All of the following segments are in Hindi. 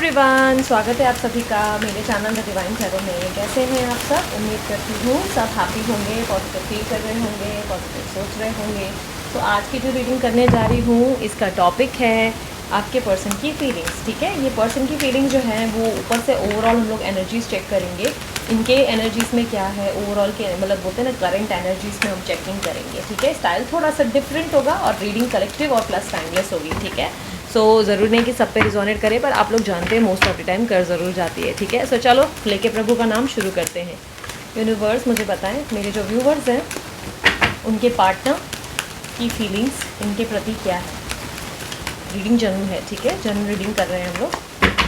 एवरीवन, स्वागत है आप सभी का मेरे चैनल द डिवाइन टैरो में। कैसे हैं आप सब? उम्मीद करती हूँ सब हैप्पी होंगे, पॉजिटिव फील कर रहे होंगे, पॉजिटिव सोच रहे होंगे। तो आज की जो रीडिंग करने जा रही हूँ, इसका टॉपिक है आपके पर्सन की फीलिंग्स। ठीक है, ये पर्सन की फीलिंग जो है वो ऊपर से ओवरऑल हम लोग एनर्जीज चेक करेंगे, इनके एनर्जीज़ में क्या है ओवरऑल के, मतलब बोलते हैं ना करंट एनर्जीज़ में हम चेकिंग करेंगे। ठीक है, स्टाइल थोड़ा सा डिफरेंट होगा और रीडिंग कलेक्टिव और प्लस टाइमलेस होगी। ठीक है, सो ज़रूर नहीं कि सब पे रिजोनेट करे, पर आप लोग जानते हैं मोस्ट ऑफ द टाइम कर ज़रूर जाती है। ठीक है, सो चलो लेके प्रभु का नाम शुरू करते हैं। यूनिवर्स मुझे बताएं, मेरे जो व्यूवर्स हैं उनके पार्टनर की फीलिंग्स इनके प्रति क्या है। रीडिंग जनरल है, ठीक है, जनरल रीडिंग कर रहे हैं हम लोग।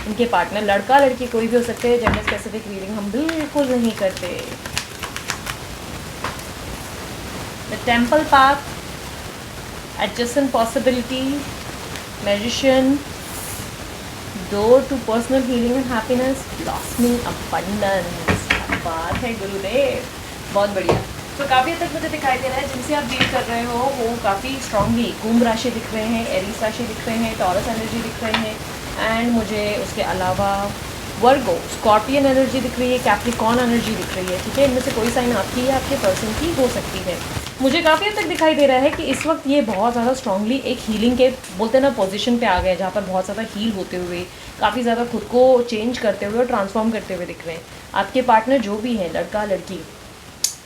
इनके पार्टनर लड़का लड़की कोई भी हो सकते हैं, जेंडर स्पेसिफिक रीडिंग हम बिल्कुल नहीं करते। The temple path, adjustment possibility, magician, door to personal healing and happiness, blossoming abundance. क्या बात है गुरुदेव, बहुत बढ़िया। तो काफ़ी हद तक मुझे दिखाई दे रहा है जिनसे आप डील कर रहे हो वो काफ़ी स्ट्रांगली कुंभ राशि दिख रहे हैं, एरीज राशि दिख रहे हैं, टॉरस एनर्जी दिख रहे हैं, एंड मुझे उसके अलावा वर्गो, स्कॉर्पियन एनर्जी दिख रही है, कैप्रिकॉर्न एनर्जी दिख रही है। ठीक है, इनमें से कोई साइन आपकी या आपके पर्सन की हो सकती है। मुझे काफ़ी हद तक दिखाई दे रहा है कि इस वक्त ये बहुत ज़्यादा स्ट्रांगली एक हीलिंग के बोलते हैं ना पोजीशन पे आ गए, जहाँ पर बहुत ज़्यादा हील होते हुए, काफ़ी ज़्यादा खुद को चेंज करते हुए और ट्रांसफॉर्म करते हुए दिख रहे हैं। आपके पार्टनर जो भी है, लड़का लड़की,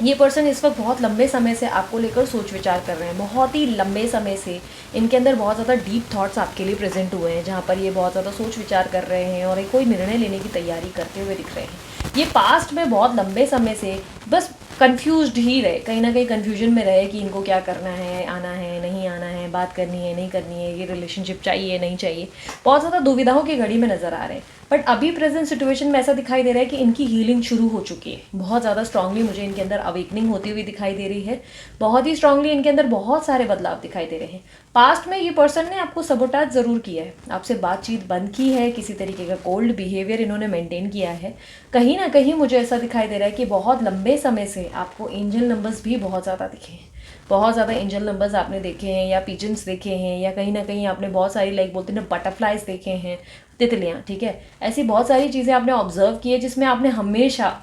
ये पर्सन इस वक्त बहुत लंबे समय से आपको लेकर सोच विचार कर रहे हैं। बहुत ही लंबे समय से इनके अंदर बहुत ज़्यादा डीप थॉट्स आपके लिए प्रेजेंट हुए हैं, जहाँ पर ये बहुत ज़्यादा सोच विचार कर रहे हैं और एक कोई निर्णय लेने की तैयारी करते हुए दिख रहे हैं। ये पास्ट में बहुत लंबे समय से बस कंफ्यूज्ड ही रहे, कहीं ना कहीं कंफ्यूजन में रहे कि इनको क्या करना है, आना है नहीं आना है, बात करनी है नहीं करनी है, ये रिलेशनशिप चाहिए नहीं चाहिए, बहुत ज़्यादा दुविधाओं की घड़ी में नज़र आ रहे हैं। बट अभी प्रेजेंट सिचुएशन में ऐसा दिखाई दे रहा है कि इनकी हीलिंग शुरू हो चुकी है। बहुत ज़्यादा स्ट्रांगली मुझे इनके अंदर अवेकनिंग होती हुई दिखाई दे रही है। बहुत ही स्ट्रांगली इनके अंदर बहुत सारे बदलाव दिखाई दे रहे हैं। पास्ट में ये पर्सन ने आपको सबोटाज ज़रूर किया है, आपसे बातचीत बंद की है, किसी तरीके का कोल्ड बिहेवियर इन्होंने मेंटेन किया है। कहीं ना कहीं मुझे ऐसा दिखाई दे रहा है कि बहुत लंबे समय से आपको एंजल नंबर्स भी बहुत ज़्यादा दिखे हैं। बहुत ज़्यादा एंजल नंबर्स आपने देखे हैं, या पिजन्स देखे हैं, या कहीं ना कहीं आपने बहुत सारी लाइक बोलते हैं ना बटरफ्लाइज देखे हैं, तितलियाँ। ठीक है, ऐसी बहुत सारी चीज़ें आपने ऑब्जर्व की है जिसमें आपने हमेशा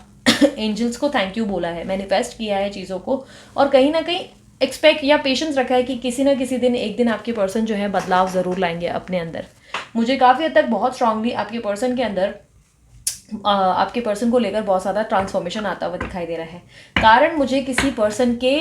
एंजल्स को थैंक यू बोला है, मैनिफेस्ट किया है चीज़ों को, और कहीं ना कहीं एक्सपेक्ट या पेशेंस रखा है कि किसी ना किसी दिन एक दिन आपके पर्सन जो है बदलाव ज़रूर लाएंगे अपने अंदर। मुझे काफ़ी हद तक बहुत स्ट्रांगली आपके पर्सन के अंदर आपके पर्सन को लेकर बहुत ज़्यादा ट्रांसफॉर्मेशन आता हुआ दिखाई दे रहा है। कारण मुझे किसी पर्सन के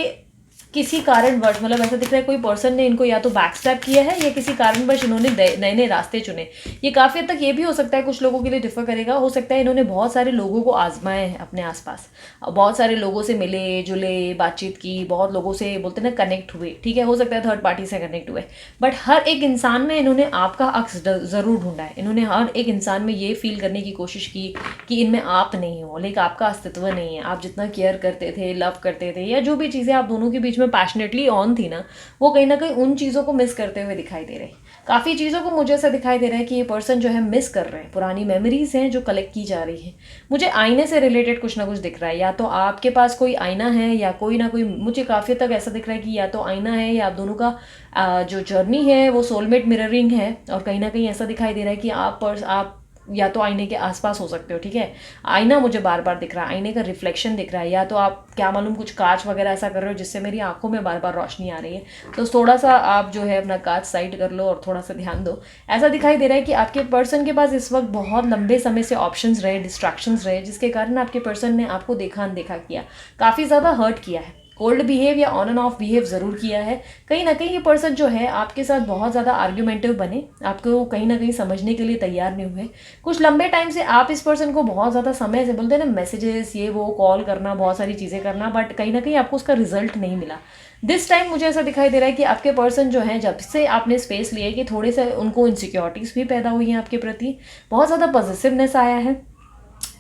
किसी कारणवश, मतलब ऐसा दिख रहा है कोई पर्सन ने इनको या तो बैकस्टैप किया है या किसी कारणवश इन्होंने नए नए रास्ते चुने। ये काफ़ी हद तक ये भी हो सकता है, कुछ लोगों के लिए डिफर करेगा, हो सकता है इन्होंने बहुत सारे लोगों को आजमाए हैं अपने आसपास, बहुत सारे लोगों से मिले जुले, बातचीत की, बहुत लोगों से बोलते ना कनेक्ट हुए। ठीक है, हो सकता है थर्ड पार्टी से कनेक्ट हुए, बट हर एक इंसान में इन्होंने आपका अक्स ज़रूर ढूंढा है। इन्होंने हर एक इंसान में ये फील करने की कोशिश की कि इनमें आप नहीं हो, लेकिन आपका अस्तित्व नहीं है। आप जितना केयर करते थे, लव करते थे, या जो भी चीज़ें आप दोनों के बीच में पैशनेटली ऑन थी ना, वो कहीं ना कहीं उन चीज़ों को मिस करते हुए दिखाई दे रहे हैं। काफ़ी चीज़ों को मुझे ऐसा दिखाई दे रहा है कि ये पर्सन जो है मिस कर रहे हैं, पुरानी मेमोरीज हैं जो कलेक्ट की जा रही हैं। मुझे आईने से रिलेटेड कुछ ना कुछ दिख रहा है, या तो आपके पास कोई आईना है या कोई ना कोई, मुझे काफ़ी तक ऐसा दिख रहा है कि या तो आईना है या आप दोनों का जो जर्नी है वो सोलमेट मिररिंग है, और कहीं ना कहीं ऐसा दिखाई दे रहा है कि आप या तो आईने के आसपास हो सकते हो। ठीक है, आईना मुझे बार बार दिख रहा है, आईने का रिफ्लेक्शन दिख रहा है, या तो आप क्या मालूम कुछ कांच वगैरह ऐसा कर रहे हो जिससे मेरी आंखों में बार बार रोशनी आ रही है, तो थोड़ा सा आप जो है अपना कांच साइड कर लो और थोड़ा सा ध्यान दो। ऐसा दिखाई दे रहा है कि आपके पर्सन के पास इस वक्त बहुत लंबे समय से ऑप्शंस रहे, डिस्ट्रैक्शंस रहे, जिसके कारण आपके पर्सन ने आपको देखा अनदेखा किया, काफ़ी ज़्यादा हर्ट किया है, कोल्ड बिहेव या ऑन एंड ऑफ बिहेव ज़रूर किया है। कहीं ना कहीं ये पर्सन जो है आपके साथ बहुत ज़्यादा आर्ग्यूमेंटिव बने, आपको कहीं ना कहीं समझने के लिए तैयार नहीं हुए। कुछ लंबे टाइम से आप इस पर्सन को बहुत ज़्यादा समय से बोलते हैं ना, मैसेजेस ये वो कॉल करना, बहुत सारी चीज़ें करना, बट कहीं ना कहीं आपको उसका रिजल्ट नहीं मिला। दिस टाइम मुझे ऐसा दिखाई दे रहा है कि आपके पर्सन जो है, जब से आपने स्पेस लिए कि थोड़े से उनको इनसिक्योरिटीज़ भी पैदा हुई हैं आपके प्रति, बहुत ज़्यादा पॉजिटिवनेस आया है।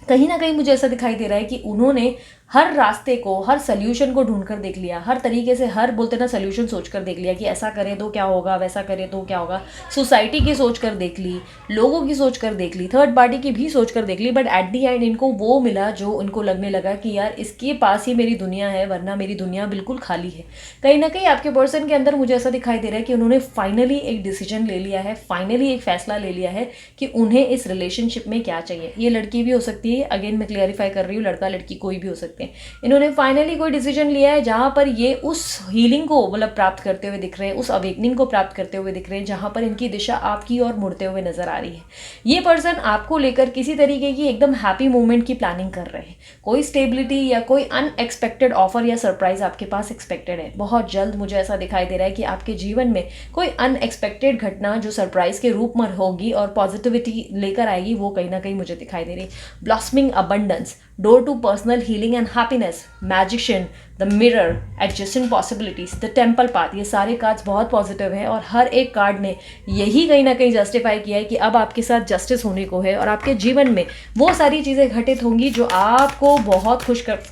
कहीं ना कहीं मुझे ऐसा दिखाई दे रहा है कि उन्होंने हर रास्ते को, हर सोल्यूशन को ढूंढ कर देख लिया, हर तरीके से, हर बोलते ना सोल्यूशन सोच कर देख लिया कि ऐसा करें तो क्या होगा, वैसा करें तो क्या होगा। सोसाइटी की सोच कर देख ली, लोगों की सोच कर देख ली, थर्ड पार्टी की भी सोच कर देख ली, बट एट दी एंड इनको वो मिला जो इनको लगने लगा कि यार इसके पास ही मेरी दुनिया है, वरना मेरी दुनिया बिल्कुल खाली है। कहीं ना कहीं आपके पर्सन के अंदर मुझे ऐसा दिखाई दे रहा है कि उन्होंने फाइनली एक डिसीजन ले लिया है, फाइनली एक फैसला ले लिया है कि उन्हें इस रिलेशनशिप में क्या चाहिए। ये लड़की भी हो सकती है, अगेन मैं क्लियरिफाई कर रही हूँ, लड़का लड़की कोई भी हो सकते हैं। इन्होंने फाइनली कोई डिसीजन लिया है जहां पर ये उस हीलिंग को मतलब प्राप्त करते हुए दिख रहे हैं, उस अवेकनिंग को प्राप्त करते हुए दिख रहे हैं, जहां पर इनकी दिशा आपकी ओर मुड़ते हुए नजर आ रही है। ये पर्सन आपको लेकर किसी तरीके की एकदम हैप्पी मोमेंट की प्लानिंग कर रहे हैं। कोई स्टेबिलिटी या कोई अनएक्सपेक्टेड ऑफर या सरप्राइज आपके पास एक्सपेक्टेड है। बहुत जल्द मुझे ऐसा दिखाई दे रहा है कि आपके जीवन में कोई अनएक्सपेक्टेड घटना जो सरप्राइज के रूप में होगी और पॉजिटिविटी लेकर आएगी, वो कहीं ना कहीं मुझे दिखाई दे रही है। Blossoming abundance, door to personal healing and happiness, magician, the mirror, adjusting possibilities, the temple path, ये सारे कार्ड्स बहुत पॉजिटिव हैं और हर एक कार्ड ने यही कहीं ना कहीं जस्टिफाई किया है कि अब आपके साथ जस्टिस होने को है और आपके जीवन में वो सारी चीज़ें घटित होंगी जो आपको बहुत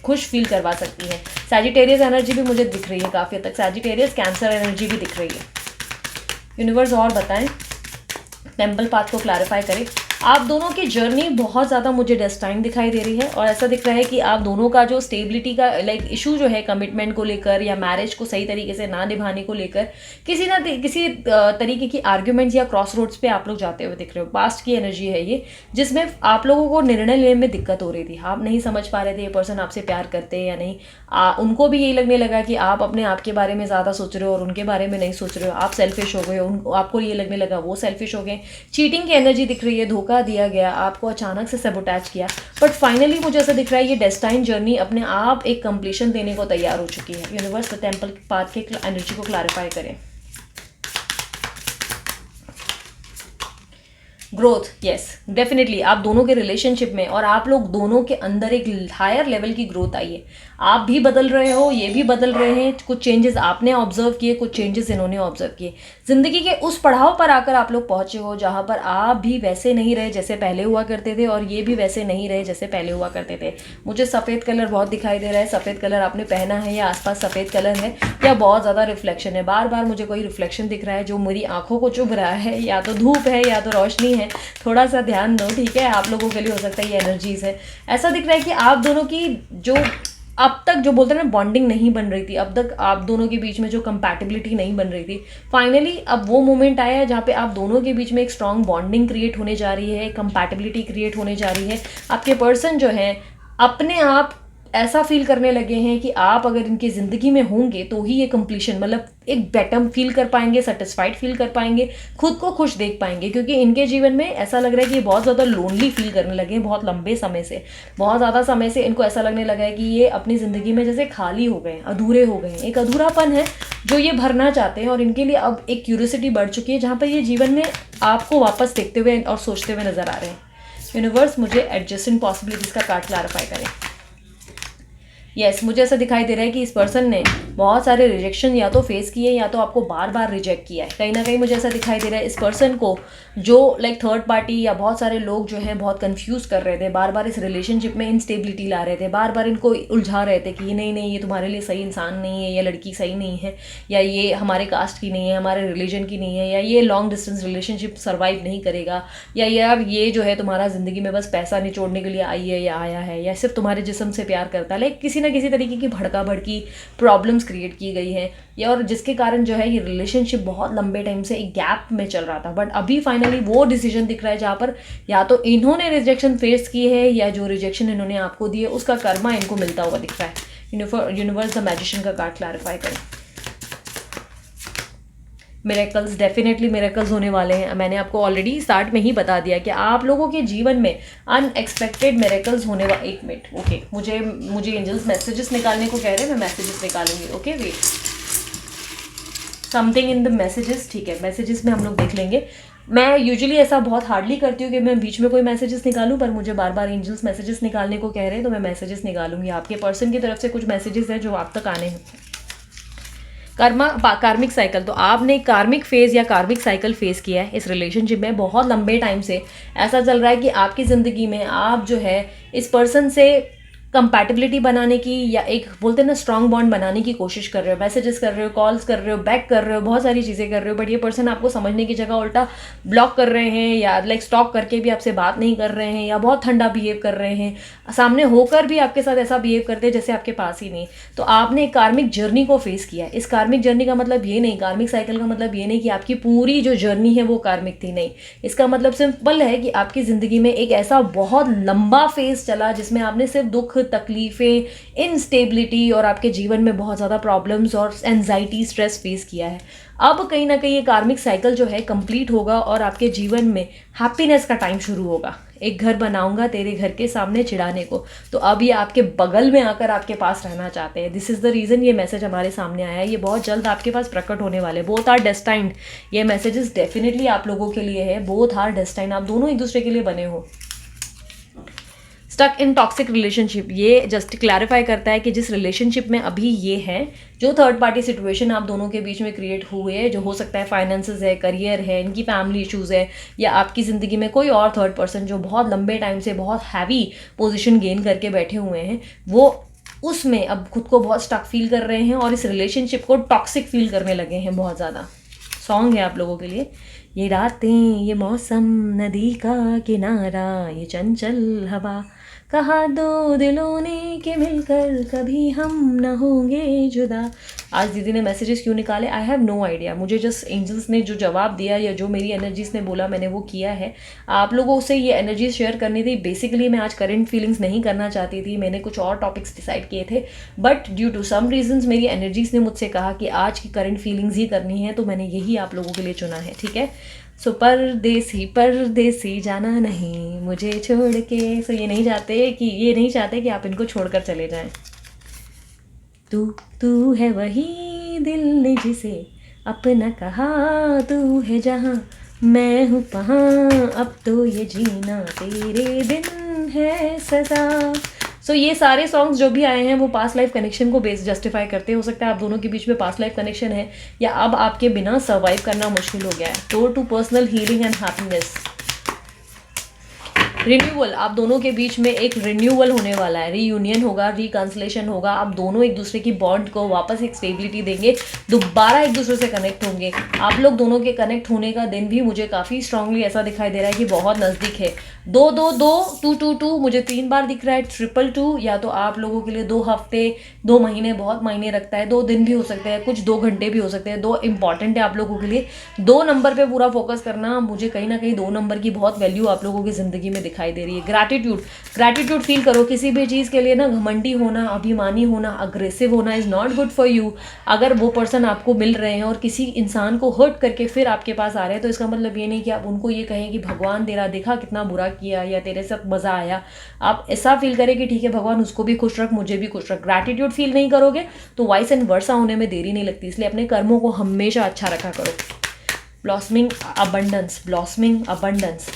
खुश फील करवा सकती हैं। सैजिटेरियस एनर्जी भी मुझे दिख रही है काफ़ी हद तक, सैजिटेरियस कैंसर एनर्जी भी दिख रही है। यूनिवर्स और बताएं, टेम्पल पाथ को क्लैरिफाई करें। आप दोनों की जर्नी बहुत ज़्यादा मुझे डेस्टाइन दिखाई दे रही है और ऐसा दिख रहा है कि आप दोनों का जो स्टेबिलिटी का इशू जो है कमिटमेंट को लेकर या मैरिज को सही तरीके से ना निभाने को लेकर किसी तरीके की आर्ग्यूमेंट्स या क्रॉस रोड्स पे आप लोग जाते हुए दिख रहे हो। पास्ट की एनर्जी है ये, जिसमें आप लोगों को निर्णय लेने में दिक्कत हो रही थी। आप नहीं समझ पा रहे थे ये पर्सन आपसे प्यार करते हैं या नहीं। उनको भी यही लगने लगा कि आप अपने आप के बारे में ज़्यादा सोच रहे हो और उनके बारे में नहीं सोच रहे हो। आप सेल्फिश हो गए, आपको ये लगने लगा वो सेल्फिश हो गए। चीटिंग की एनर्जी दिख रही है, धोखा दिया गया, आपको अचानक से सबोटैच किया, बट फाइनली मुझे ऐसा दिख रहा है ये डेस्टाइन जर्नी अपने आप एक कंप्लीशन देने को तैयार हो चुकी है। यूनिवर्स द टेम्पल पाथ के एनर्जी को क्लैरिफाई करें। ग्रोथ, यस डेफिनेटली आप दोनों के रिलेशनशिप में और आप लोग दोनों के अंदर एक हायर लेवल की ग्रोथ आई है। आप भी बदल रहे हो, ये भी बदल रहे हैं। कुछ चेंजेस आपने ऑब्जर्व किए, कुछ चेंजेस इन्होंने ऑब्जर्व किए। जिंदगी के उस पड़ाव पर आकर आप लोग पहुंचे हो जहां पर आप भी वैसे नहीं रहे जैसे पहले हुआ करते थे और ये भी वैसे नहीं रहे जैसे पहले हुआ करते थे। मुझे सफ़ेद कलर बहुत दिखाई दे रहा है। सफ़ेद कलर आपने पहना है या आसपास सफ़ेद कलर है या बहुत ज़्यादा रिफ्लेक्शन है। बार बार मुझे कोई रिफ्लेक्शन दिख रहा है जो मेरी आंखों को चुभ रहा है। या तो धूप है या तो रोशनी है, थोड़ा सा ध्यान दो, ठीक है। आप लोगों के लिए हो सकता है ये एनर्जीज है। ऐसा दिख रहा है कि आप दोनों की जो अब तक जो बोलते हैं ना बॉन्डिंग नहीं बन रही थी, अब तक आप दोनों के बीच में जो कंपैटिबिलिटी नहीं बन रही थी, फाइनली अब वो मोमेंट आया है जहाँ पे आप दोनों के बीच में एक स्ट्रॉन्ग बॉन्डिंग क्रिएट होने जा रही है, कंपैटिबिलिटी क्रिएट होने जा रही है। आपके पर्सन जो है अपने आप ऐसा फील करने लगे हैं कि आप अगर इनकी ज़िंदगी में होंगे तो ही ये कंप्लीशन मतलब एक बेटर फील कर पाएंगे, सेटिस्फाइड फील कर पाएंगे, खुद को खुश देख पाएंगे। क्योंकि इनके जीवन में ऐसा लग रहा है कि ये बहुत ज़्यादा लोनली फील करने लगे हैं। बहुत लंबे समय से, बहुत ज़्यादा समय से इनको ऐसा लगने लगा है कि ये अपनी ज़िंदगी में जैसे खाली हो गए हैं, अधूरे हो गए हैं। एक अधूरापन है जो ये भरना चाहते हैं और इनके लिए अब एक क्यूरियोसिटी बढ़ चुकी है जहाँ पर ये जीवन में आपको वापस देखते हुए और सोचते हुए नजर आ रहे हैं। यूनिवर्स मुझे एडजस्टिंग पॉसिबिलिटीज़ का कार्ड क्लैरिफाई करें। यस मुझे ऐसा दिखाई दे रहा है कि इस पर्सन ने बहुत सारे रिजेक्शन या तो फेस किए या तो आपको बार बार रिजेक्ट किया है। कहीं ना कहीं मुझे ऐसा दिखाई दे रहा है इस पर्सन को जो थर्ड पार्टी या बहुत सारे लोग जो हैं बहुत कंफ्यूज कर रहे थे, बार बार इस रिलेशनशिप में इनस्टेबिलिटी ला रहे थे, बार बार इनको उलझा रहे थे कि नहीं नहीं ये तुम्हारे लिए सही इंसान नहीं है, या लड़की सही नहीं है, या ये हमारे कास्ट की नहीं है, हमारे रिलीजन की नहीं है, या ये लॉन्ग डिस्टेंस रिलेशनशिप सर्वाइव नहीं करेगा, या यार ये जो है तुम्हारा ज़िंदगी में बस पैसा निचोड़ने के लिए आई है या आया है, या सिर्फ तुम्हारे जिस्म से प्यार करता है। लाइक किसी ना किसी तरीके की भड़का भड़की प्रॉब्लम्स क्रिएट की गई हैं, या और जिसके कारण जो है ये रिलेशनशिप बहुत लंबे टाइम से एक गैप में चल रहा था। बट अभी फाइनली वो डिसीजन दिख रहा है जहाँ पर या तो इन्होंने रिजेक्शन फेस की है या जो रिजेक्शन इन्होंने आपको दिए उसका कर्मा इनको मिलता हुआ दिख रहा है। यूनिवर्स द मैजिशियन का कार्ड क्लैरिफाई करें। मिरेकल्स, डेफिनेटली मिरेकल्स होने वाले हैं। मैंने आपको ऑलरेडी स्टार्ट में ही बता दिया कि आप लोगों के जीवन में अनएक्सपेक्टेड मिरेकल्स होने वाले। एक मिनट, ओके, मुझे एंजल्स मैसेजेस निकालने को कह रहे हैं, मैं मैसेजेस निकालूंगी। Okay wait, something in the messages, ठीक है, मैसेजेस में हम लोग देख लेंगे। मैं यूजुअली ऐसा बहुत हार्डली करती हूँ कि मैं बीच में कोई मैसेजेस निकालूं, पर मुझे बार बार एंजल्स मैसेजेस निकालने को कह रहे हैं तो मैं मैसेजेस निकालूंगी। आपके पर्सन की तरफ से कुछ मैसेजेस हैं जो आप तक आने हैं। कार्मिक साइकिल, तो आपने कार्मिक फेज या कार्मिक साइकिल फेस किया है इस रिलेशनशिप में बहुत लंबे टाइम से। ऐसा चल रहा है कि आपकी ज़िंदगी में आप जो है इस पर्सन से कंपैटिबिलिटी बनाने की या एक बोलते हैं ना स्ट्रॉन्ग बॉन्ड बनाने की कोशिश कर रहे हो, मैसेजेस कर रहे हो, कॉल्स कर रहे हो, बैक कर रहे हो, बहुत सारी चीज़ें कर रहे हो, बट ये पर्सन आपको समझने की जगह उल्टा ब्लॉक कर रहे हैं या लाइक स्टॉप करके भी आपसे बात नहीं कर रहे हैं या बहुत ठंडा बिहेव कर रहे हैं, सामने होकर भी आपके साथ ऐसा बिहेव करते हैं जैसे आपके पास ही नहीं। तो आपने एक कार्मिक जर्नी को फेस किया। इस कार्मिक जर्नी का मतलब ये नहीं, कार्मिक साइकिल का मतलब ये नहीं कि आपकी पूरी जो जर्नी है वो कार्मिक थी, नहीं। इसका मतलब सिंपल है कि आपकी ज़िंदगी में एक ऐसा बहुत लंबा फेज चला जिसमें आपने सिर्फ दुख, तकलीफ़ें, इनस्टेबिलिटी और आपके जीवन में बहुत ज़्यादा प्रॉब्लम्स और एंजाइटी, स्ट्रेस फेस किया है। अब कहीं ना कहीं ये कार्मिक साइकिल जो है कंप्लीट होगा और आपके जीवन में हैप्पीनेस का टाइम शुरू होगा। एक घर बनाऊंगा तेरे घर के सामने चिढ़ाने को, तो अब ये आपके बगल में आकर आपके पास रहना चाहते हैं। दिस इज़ द रीज़न ये मैसेज हमारे सामने आया है। ये बहुत जल्द आपके पास प्रकट होने वाले, बोथ आर डेस्टाइंड। ये मैसेजेस डेफिनेटली आप लोगों के लिए है, बोथ आर डेस्टाइंड। आप दोनों एक दूसरे के लिए बने हो। स्टक इन टॉक्सिक रिलेशनशिप, ये जस्ट क्लैरिफाई करता है कि जिस रिलेशनशिप में अभी ये है, जो थर्ड पार्टी सिचुएशन आप दोनों के बीच में क्रिएट हुए है, जो हो सकता है फाइनेंसेस है, करियर है, इनकी फैमिली इश्यूज़ है, या आपकी ज़िंदगी में कोई और थर्ड पर्सन जो बहुत लंबे टाइम से बहुत हैवी पोजीशन गेन करके बैठे हुए हैं, वो उसमें अब खुद को बहुत स्टक फील कर रहे हैं और इस रिलेशनशिप को टॉक्सिक फील करने लगे हैं बहुत ज़्यादा। सॉन्ग है आप लोगों के लिए। ये रातें, ये मौसम, नदी का किनारा, ये चंचल हवा, कहा दो दिलों ने कि मिलकर कभी हम न होंगे जुदा। आज दीदी ने मैसेजेस क्यों निकाले, आई हैव नो आइडिया। मुझे जस्ट एंजल्स ने जो जवाब दिया या जो मेरी एनर्जीज ने बोला, मैंने वो किया है। आप लोगों से ये एनर्जीज शेयर करनी थी। बेसिकली मैं आज करंट फीलिंग्स नहीं करना चाहती थी, मैंने कुछ और टॉपिक्स डिसाइड किए थे, but due to some reasons मेरी एनर्जीज ने मुझसे कहा कि आज की करंट फीलिंग्स ही करनी है, तो मैंने यही आप लोगों के लिए चुना है। ठीक है। सो परदेसी परदेसी जाना नहीं मुझे छोड़ के। सो ये नहीं चाहते कि आप इनको छोड़कर चले जाएं। तू है वही दिल ने जिसे अपना कहा, तू है जहाँ मैं हूँ वहाँ, अब तो ये जीना तेरे बिन है सजा। सो ये सारे सॉन्ग्स जो भी आए हैं वो पास्ट लाइफ कनेक्शन को बेस जस्टिफाई करते हैं। हो सकता है आप दोनों के बीच में पास्ट लाइफ कनेक्शन है या अब आपके बिना सर्वाइव करना मुश्किल हो गया है। Door to personal healing and happiness. Renewal, आप दोनों के बीच में एक रिन्यूअल होने वाला है, रीयूनियन होगा, रिकंसलेशन होगा। आप दोनों एक दूसरे की बॉन्ड को वापस एक स्टेबिलिटी देंगे, दोबारा एक दूसरे से कनेक्ट होंगे। आप लोग दोनों के कनेक्ट होने का दिन भी मुझे काफ़ी स्ट्रांगली ऐसा दिखाई दे रहा है कि बहुत नज़दीक है। 2-2-2 2-2-2 मुझे 3 बार दिख रहा है। 2-2-2 या तो आप लोगों के लिए 2 हफ्ते 2 महीने बहुत मायने रखता है, 2 दिन भी हो सकते हैं, कुछ 2 घंटे भी हो सकते हैं। 2 इंपॉर्टेंट है आप लोगों के लिए। 2 नंबर पे पूरा फोकस करना, मुझे कहीं ना कहीं 2 नंबर की बहुत वैल्यू आप लोगों की ज़िंदगी में दिखाई दे रही है। ग्रैटिट्यूड फील करो किसी भी चीज़ के लिए ना। घमंडी होना, अभिमानी होना, अग्रेसिव होना is not good for you. अगर वो पर्सन आपको मिल रहे हैं और किसी इंसान को हर्ट करके फिर आपके पास आ रहे हैं, तो इसका मतलब ये नहीं कि आप उनको ये कहें कि भगवान तेरा देखा कितना बुरा किया या तेरे साथ मज़ा आया। आप ऐसा फील करें कि ठीक है भगवान उसको भी खुश रख, मुझे भी खुश रख। ग्रैटिट्यूड फील नहीं करोगे तो वाइस एंड वर्सा होने में देरी नहीं लगती, इसलिए अपने कर्मों को हमेशा अच्छा रखा करो। Blossoming abundance.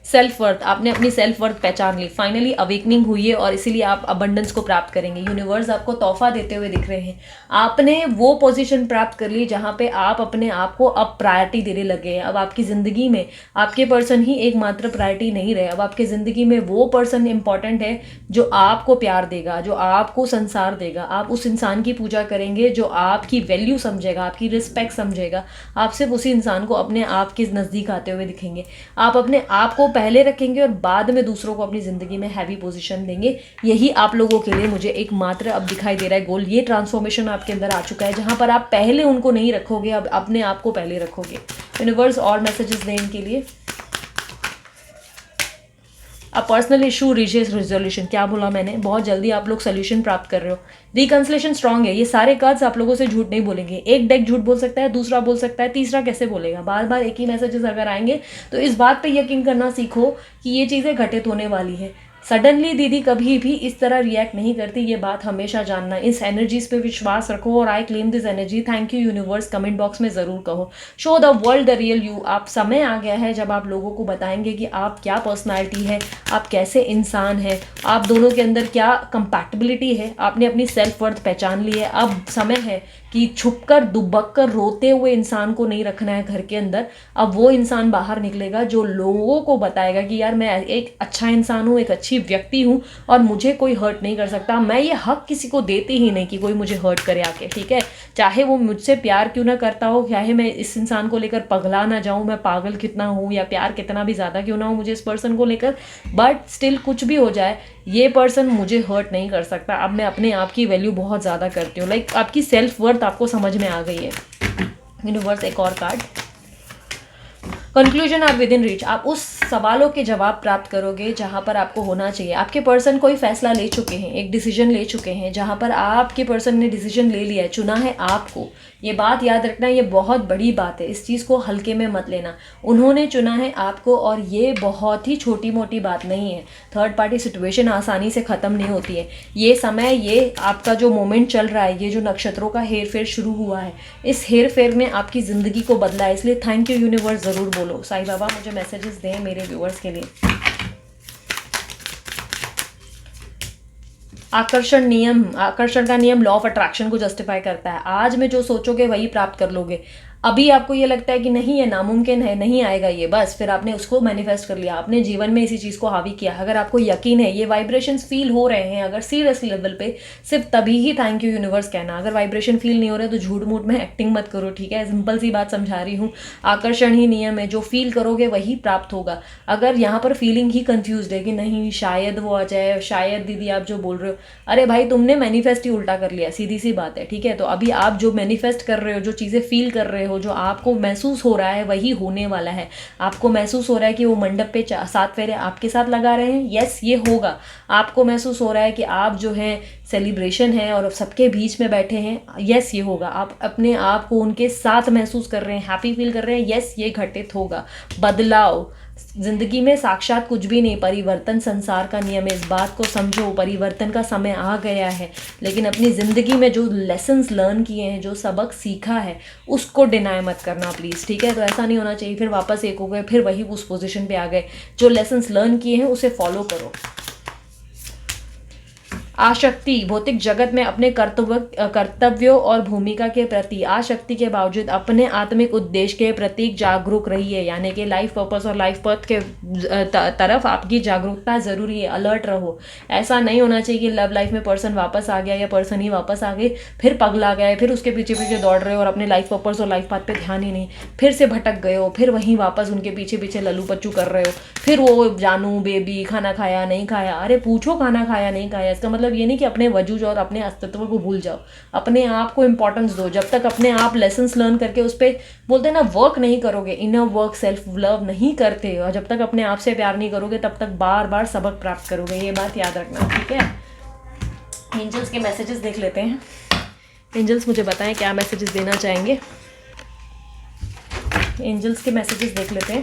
सेल्फ वर्थ, आपने अपनी सेल्फ वर्थ पहचान ली, फाइनली अवेकनिंग हुई है और इसीलिए आप अबंडेंस को प्राप्त करेंगे। यूनिवर्स आपको तोहफा देते हुए दिख रहे हैं। आपने वो पोजीशन प्राप्त कर ली जहाँ पे आप अपने आप को अब प्रायोरिटी देने लगे हैं। अब आपकी ज़िंदगी में आपके पर्सन ही एकमात्र प्रायोरिटी नहीं रहे। अब आपकी ज़िंदगी में वो पर्सन इंपॉर्टेंट है जो आपको प्यार देगा, जो आपको संसार देगा। आप उस इंसान की पूजा करेंगे जो आपकी वैल्यू समझेगा, आपकी रिस्पेक्ट समझेगा। आप सिर्फ उसी इंसान को अपने आप के नज़दीक आते हुए दिखेंगे। आप अपने आप को पहले रखेंगे और बाद में दूसरों को अपनी ज़िंदगी में हैवी पोजीशन देंगे। यही आप लोगों के लिए मुझे एकमात्र अब दिखाई दे रहा है गोल। ये ट्रांसफॉर्मेशन आपके अंदर आ चुका है जहाँ पर आप पहले उनको नहीं रखोगे, अब अपने आप को पहले रखोगे। यूनिवर्स और मैसेजेस दें इनके लिए। A personal issue reaches resolution, क्या बोला मैंने, बहुत जल्दी आप लोग सोल्यूशन प्राप्त कर रहे हो। रिकंसलेशन स्ट्रांग है। ये सारे कार्ड्स आप लोगों से झूठ नहीं बोलेंगे। एक डेक झूठ बोल सकता है, दूसरा बोल सकता है, तीसरा कैसे बोलेगा। बार बार एक ही मैसेजेस अगर आएंगे तो इस बात पे यकीन करना सीखो कि ये चीज़ें घटित होने वाली है। सडनली दीदी कभी भी इस तरह रिएक्ट नहीं करती, ये बात हमेशा जानना। इस एनर्जीज पे विश्वास रखो और I claim this energy. Thank you universe, comment box में ज़रूर कहो। Show the world the real you. आप समय आ गया है जब आप लोगों को बताएंगे कि आप क्या पर्सनैलिटी है, आप कैसे इंसान है, आप दोनों के अंदर क्या कंपैटिबिलिटी है। आपने अपनी सेल्फ वर्थ पहचान ली है। अब समय है कि कि छुपकर दुबक कर रोते हुए इंसान को नहीं रखना है घर के अंदर। अब वो इंसान बाहर निकलेगा जो लोगों को बताएगा कि यार मैं एक अच्छा इंसान हूँ, एक अच्छी व्यक्ति हूँ और मुझे कोई हर्ट नहीं कर सकता। मैं ये हक किसी को देती ही नहीं कि कोई मुझे हर्ट करे आके, ठीक है। चाहे वो मुझसे प्यार क्यों ना करता हो, चाहे मैं इस इंसान को लेकर पगला ना जाऊँ, मैं पागल कितना हूँ या प्यार कितना भी ज़्यादा क्यों ना हो मुझे इस पर्सन को लेकर, बट स्टिल कुछ भी हो जाए ये पर्सन मुझे हर्ट नहीं कर सकता। अब मैं अपने आप की वैल्यू बहुत ज़्यादा करती हूँ। लाइक आपकी सेल्फ वर्थ आपको समझ में आ गई है। यूनिवर्स, एक और card. Conclusion are within reach. आप उस सवालों के जवाब प्राप्त करोगे जहां पर आपको होना चाहिए। आपके पर्सन कोई फैसला ले चुके हैं, एक डिसीजन ले चुके हैं, जहां पर आपके पर्सन ने डिसीजन ले लिया है, चुना है आपको। ये बात याद रखना, ये बहुत बड़ी बात है, इस चीज़ को हल्के में मत लेना। उन्होंने चुना है आपको और ये बहुत ही छोटी मोटी बात नहीं है। थर्ड पार्टी सिचुएशन आसानी से ख़त्म नहीं होती है। ये समय, ये आपका जो मोमेंट चल रहा है, ये जो नक्षत्रों का हेर फेर शुरू हुआ है, इस हेर फेर ने आपकी ज़िंदगी को बदला है। इसलिए थैंक यू यूनिवर्स ज़रूर बोलो। साईं बाबा मुझे मैसेजेस दें मेरे व्यूअर्स के लिए। आकर्षण का नियम लॉ ऑफ अट्रैक्शन को जस्टिफाई करता है। आज में जो सोचोगे वही प्राप्त कर लोगे। अभी आपको ये लगता है कि नहीं, ये नामुमकिन है, नहीं आएगा ये, बस फिर आपने उसको मैनिफेस्ट कर लिया, आपने जीवन में इसी चीज़ को हावी किया। अगर आपको यकीन है, ये वाइब्रेशंस फील हो रहे हैं अगर सीरियस लेवल पे, सिर्फ तभी ही थैंक यू यूनिवर्स कहना। अगर वाइब्रेशन फील नहीं हो रहा है तो झूठ मूठ में एक्टिंग मत करो, ठीक है। सिंपल सी बात समझा रही हूँ। आकर्षण ही नियम है, जो फील करोगे वही प्राप्त होगा। अगर यहाँ पर फीलिंग ही कंफ्यूज है कि नहीं शायद वो आ जाए, शायद दीदी आप जो बोल रहे हो, अरे भाई तुमने मैनिफेस्ट ही उल्टा कर लिया, सीधी सी बात है, ठीक है। तो अभी आप जो मैनिफेस्ट कर रहे हो, जो चीज़ें फील कर रहे हो, जो आपको महसूस हो रहा है वही होने वाला है। आपको महसूस हो रहा है कि वो मंडप पे 7 फेरे आपके साथ लगा रहे हैं, यस ये होगा। आपको महसूस हो रहा है कि आप जो है सेलिब्रेशन है और सबके बीच में बैठे हैं, यस ये होगा। आप अपने आप को उनके साथ महसूस कर रहे हैं, हैप्पी फील कर रहे हैं, यस ये घटित होगा। बदलाव जिंदगी में साक्षात कुछ भी नहीं, परिवर्तन संसार का नियम है। इस बात को समझो, परिवर्तन का समय आ गया है। लेकिन अपनी ज़िंदगी में जो लेसन्स लर्न किए हैं, जो सबक सीखा है, उसको डिनाई मत करना प्लीज़, ठीक है। तो ऐसा नहीं होना चाहिए फिर वापस एक हो गए, फिर वही उस पोजीशन पे आ गए। जो लेसन्स लर्न किए हैं उसे फॉलो करो। आसक्ति भौतिक जगत में अपने कर्तव्यों और भूमिका के प्रति आसक्ति के बावजूद अपने आत्मिक उद्देश्य के प्रति जागरूक रहिए। यानी कि लाइफ पर्पस और लाइफ पथ के तरफ आपकी जागरूकता ज़रूरी है, अलर्ट रहो। ऐसा नहीं होना चाहिए कि लव लाइफ में पर्सन वापस आ गया या पर्सन ही वापस आ गए, फिर पगला गए, फिर उसके पीछे पीछे दौड़ रहे हो और अपने लाइफ पर्पस और लाइफ पाथ पे ध्यान ही नहीं, फिर से भटक गए हो, फिर वहीं वापस उनके पीछे पीछे लल्लू पच्चू कर रहे हो, फिर वो जानू बेबी खाना खाया नहीं खाया। अरे पूछो खाना खाया नहीं खाया, इसका मतलब ये नहीं कि अपने वजूद और अपने अस्तित्व को भूल जाओ। अपने आप को इंपॉर्टेंस दो। जब तक अपने आप लेसन्स लर्न करके उस पर बोलते हैं ना वर्क नहीं करोगे, इनर वर्क सेल्फ लव नहीं करते, और जब तक अपने आप से प्यार नहीं करोगे तब तक बार बार सबक प्राप्त करोगे। ये बात याद रखना, ठीक है। एंजल्स के मैसेजेस देख लेते हैं। एंजल्स मुझे बताएं क्या मैसेजेस देना चाहेंगे। एंजल्स के मैसेजेस देख लेते हैं।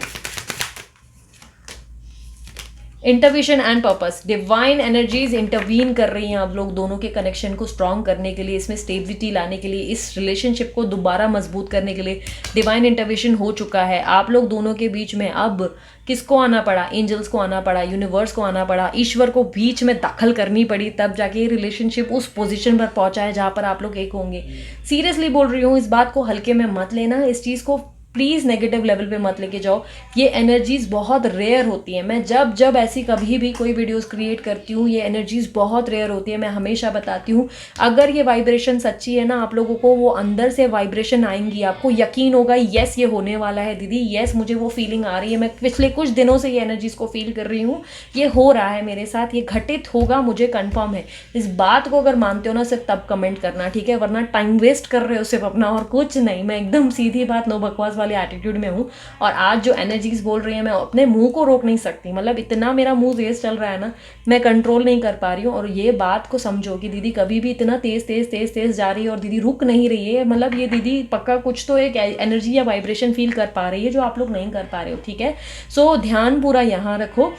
Intervention and purpose, divine energies intervene कर रही हैं आप लोग दोनों के कनेक्शन को स्ट्रॉन्ग करने के लिए, इसमें स्टेबिलिटी लाने के लिए, इस रिलेशनशिप को दोबारा मजबूत करने के लिए डिवाइन इंटरविशन हो चुका है आप लोग दोनों के बीच में। अब किसको आना पड़ा? एंजल्स को आना पड़ा, यूनिवर्स को आना पड़ा, ईश्वर को बीच में दखल करनी पड़ी, तब जाके ये रिलेशनशिप उस पोजीशन पर पहुंचा है जहां पर आप लोग एक होंगे। सीरियसली बोल रही हूँ, इस बात को हल्के में मत लेना, इस चीज़ को प्लीज़ नेगेटिव लेवल पे मत लेके जाओ। ये एनर्जीज़ बहुत रेयर होती हैं। मैं जब जब ऐसी कभी भी कोई वीडियोस क्रिएट करती हूँ, ये एनर्जीज़ बहुत रेयर होती है। मैं हमेशा बताती हूँ, अगर ये वाइब्रेशन सच्ची है ना, आप लोगों को वो अंदर से वाइब्रेशन आएंगी, आपको यकीन होगा यस ये होने वाला है दीदी, यस मुझे वो फीलिंग आ रही है, मैं पिछले कुछ दिनों से ये एनर्जीज़ को फील कर रही हूँ, ये हो रहा है मेरे साथ, ये घटित होगा, मुझे कन्फर्म है। इस बात को अगर मानते हो ना, सिर्फ तब कमेंट करना, ठीक है, वरना टाइम वेस्ट कर रहे हो सिर्फ अपना, और कुछ नहीं। मैं एकदम सीधी बात, नो बकवास वाले एटीट्यूड में हूँ। और आज जो एनर्जीज बोल रही है, मैं अपने मुंह को रोक नहीं सकती। मतलब इतना मेरा मुंह तेज चल रहा है ना, मैं कंट्रोल नहीं कर पा रही हूँ। और ये बात को समझो कि दीदी कभी भी इतना तेज तेज तेज तेज जा रही है और दीदी रुक नहीं रही है। मतलब ये दीदी पक्का कुछ तो एक एनर्जी या वाइब्रेशन फील कर पा रही है जो आप लोग नहीं कर पा रहे हो, ठीक है। सो ध्यान पूरा यहाँ रखो।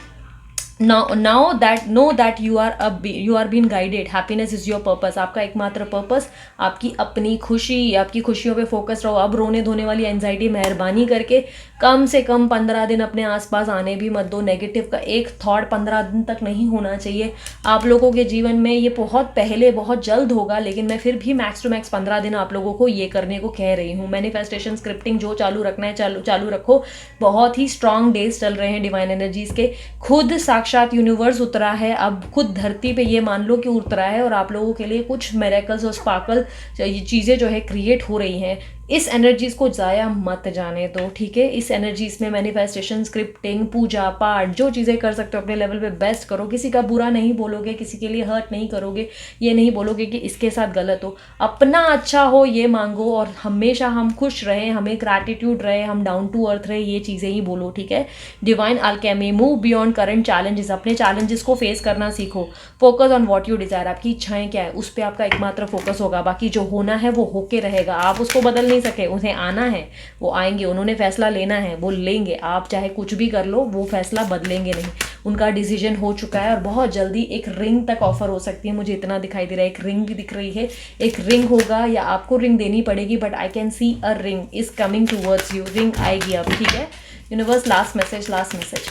Now that know that you are been guided, happiness is your purpose, आपका एकमात्र पर्पस आपकी अपनी खुशी, आपकी खुशियों पे फोकस रहो। अब रोने धोने वाली एंजाइटी मेहरबानी करके कम से कम 15 दिन अपने आसपास आने भी मत दो। नेगेटिव का एक थॉट 15 दिन तक नहीं होना चाहिए आप लोगों के जीवन में। ये बहुत पहले बहुत जल्द होगा, लेकिन मैं फिर भी मैक्स टू मैक्स 15 दिन आप लोगों को ये करने को कह रही हूँ। मैनिफेस्टेशन स्क्रिप्टिंग जो चालू रखना है चालू रखो। बहुत ही स्ट्रांग डेज चल रहे हैं डिवाइन एनर्जीज के। खुद साक्षात यूनिवर्स उतरा है, अब खुद धरती पे ये मान लो कि उतरा है और आप लोगों के लिए कुछ मिरेकल्स और स्पार्कल ये चीज़ें जो है क्रिएट हो रही हैं। इस एनर्जीज को ज़ाया मत जाने दो, ठीक है। इस एनर्जीज में मैनिफेस्टेशन, स्क्रिप्टिंग, पूजा पाठ, जो चीज़ें कर सकते हो अपने लेवल पे बेस्ट करो। किसी का बुरा नहीं बोलोगे, किसी के लिए हर्ट नहीं करोगे, ये नहीं बोलोगे कि इसके साथ गलत हो। अपना अच्छा हो ये मांगो और हमेशा हम खुश रहें, हमें ग्रैटिट्यूड रहे, हम डाउन टू अर्थ रहे, ये चीज़ें ही बोलो, ठीक है। Divine Alchemy, move beyond current challenges, अपने चैलेंजेस को फेस करना सीखो। Focus on what you desire, आपकी इच्छाएं क्या है उस पर आपका एकमात्र फोकस होगा। बाकी जो होना है वो होके रहेगा, आप उसको बदल नहीं सके। उन्हें आना है वो आएंगे, उन्होंने फैसला लेना है वो लेंगे। आप चाहे कुछ भी कर लो वो फैसला बदलेंगे नहीं, उनका डिसीजन हो चुका है। और बहुत जल्दी एक रिंग तक ऑफर हो सकती है, मुझे इतना दिखाई दे रहा है। एक रिंग भी दिख रही है, एक रिंग होगा या आपको रिंग देनी पड़ेगी, but I can see a ring is coming towards you. Ring आएगी अब, ठीक है। Universe last message.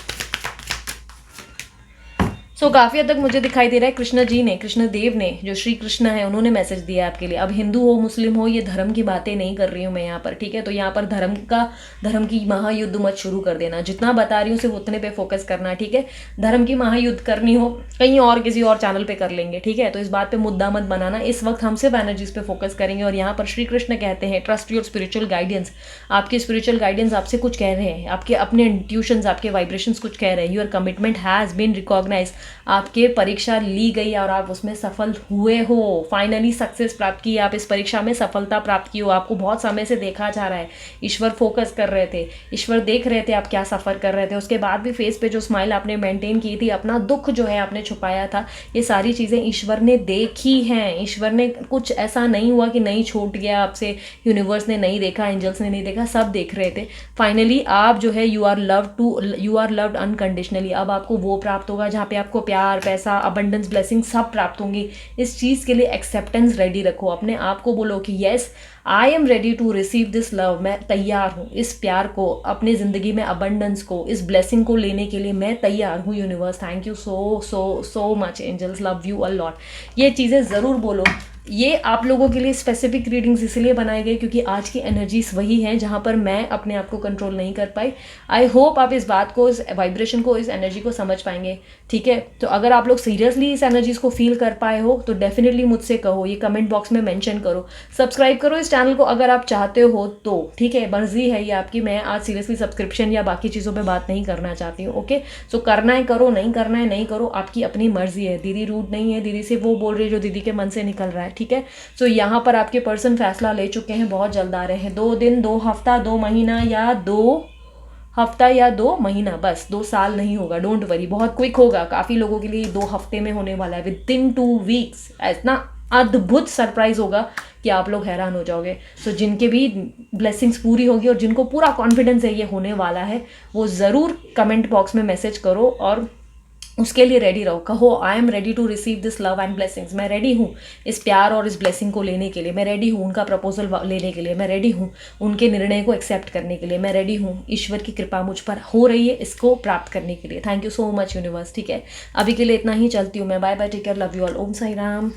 सो काफ़ी हद तक मुझे दिखाई दे रहा है कृष्ण जी ने, कृष्ण देव ने, जो श्री कृष्ण है, उन्होंने मैसेज दिया आपके लिए। अब हिंदू हो मुस्लिम हो, ये धर्म की बातें नहीं कर रही हूँ मैं यहाँ पर, ठीक है। तो यहाँ पर धर्म की महायुद्ध मत शुरू कर देना। जितना बता रही हूँ सिर्फ उतने पे फोकस करना, ठीक है। धर्म की महायुद्ध करनी हो कहीं और किसी और चैनल पे कर लेंगे, ठीक है। तो इस बात पे मुद्दा मत बनाना। इस वक्त हम सिर्फ एनर्जीज पे फोकस करेंगे। और यहाँ पर श्री कृष्ण कहते हैं ट्रस्ट योर स्पिरिचुअल गाइडेंस। आपके स्पिरिचुअल गाइडेंस आपसे कुछ कह रहे हैं, आपके अपने इंट्यूशंस, आपके वाइब्रेशंस कुछ कह रहे हैं। Your commitment has been recognise, आपके परीक्षा ली गई और आप उसमें सफल हुए हो। फाइनली सक्सेस प्राप्त की, आप इस परीक्षा में सफलता प्राप्त की हो। आपको बहुत समय से देखा जा रहा है, ईश्वर फोकस कर रहे थे, ईश्वर देख रहे थे आप क्या सफ़र कर रहे थे। उसके बाद भी फेस पे जो स्माइल आपने मेंटेन की थी, अपना दुख जो है आपने छुपाया था, ये सारी चीज़ें ईश्वर ने देखी हैं। ईश्वर ने, कुछ ऐसा नहीं हुआ कि नहीं छूट गया आपसे, यूनिवर्स ने नहीं देखा, एंजल्स ने नहीं देखा, सब देख रहे थे। फाइनली आप जो है यू आर लव्ड अनकंडीशनली। अब आपको वो प्राप्त होगा जहाँ पे आपको प्यार, पैसा, अबंडेंस, ब्लेसिंग सब प्राप्त होंगी। इस चीज़ के लिए एक्सेप्टेंस रेडी रखो। अपने आप को बोलो कि yes I am ready to receive this love, मैं तैयार हूँ इस प्यार को, अपनी ज़िंदगी में अबंडेंस को, इस ब्लेसिंग को लेने के लिए मैं तैयार हूँ। Universe thank you so much, angels love you a lot. ये चीज़ें ज़रूर बोलो। ये आप लोगों के लिए स्पेसिफिक रीडिंग्स इसलिए बनाए गए क्योंकि आज की एनर्जीज वही हैं जहाँ पर मैं अपने आप को कंट्रोल नहीं कर पाई। आई होप आप इस बात को, इस वाइब्रेशन को, इस एनर्जी को समझ पाएंगे, ठीक है। तो अगर आप लोग सीरियसली इस एनर्जीज को फील कर पाए हो तो डेफिनेटली मुझसे कहो, ये कमेंट बॉक्स में मेंशन करो। सब्सक्राइब करो इस चैनल को अगर आप चाहते हो तो, ठीक है। मर्जी है ये आपकी, मैं आज सीरियसली सब्सक्रिप्शन या बाकी चीज़ों पर बात नहीं करना चाहती हूँ, ओके। सो करना है करो, नहीं करना है नहीं करो, आपकी अपनी मर्जी है। दीदी रूड नहीं है, दीदी से वो बोल रही है जो दीदी के मन से निकल रहा है, ठीक है। सो यहाँ पर आपके पर्सन फैसला ले चुके हैं, बहुत जल्द आ रहे हैं। 2 दिन, 2 हफ्ता, 2 महीना या 2 महीना, बस 2 साल नहीं होगा। डोंट वरी, बहुत क्विक होगा। काफ़ी लोगों के लिए 2 हफ्ते में होने वाला है, विद इन 2 वीक्स। इतना अद्भुत सरप्राइज होगा कि आप लोग हैरान हो जाओगे। सो जिनके भी ब्लेसिंग्स पूरी होगी और जिनको पूरा कॉन्फिडेंस है ये होने वाला है, वो ज़रूर कमेंट बॉक्स में मैसेज करो और उसके लिए रेडी रहो। कहो I am ready to receive this love and blessings. मैं रेडी हूँ इस प्यार और इस ब्लेसिंग को लेने के लिए। मैं रेडी हूँ उनका प्रपोजल लेने के लिए। मैं रेडी हूँ उनके निर्णय को एक्सेप्ट करने के लिए। मैं रेडी हूँ, ईश्वर की कृपा मुझ पर हो रही है इसको प्राप्त करने के लिए। Thank you so much universe, ठीक है। अभी के लिए इतना ही, चलती हूँ मैं। Bye bye, take care, love you all. Om Sai Ram.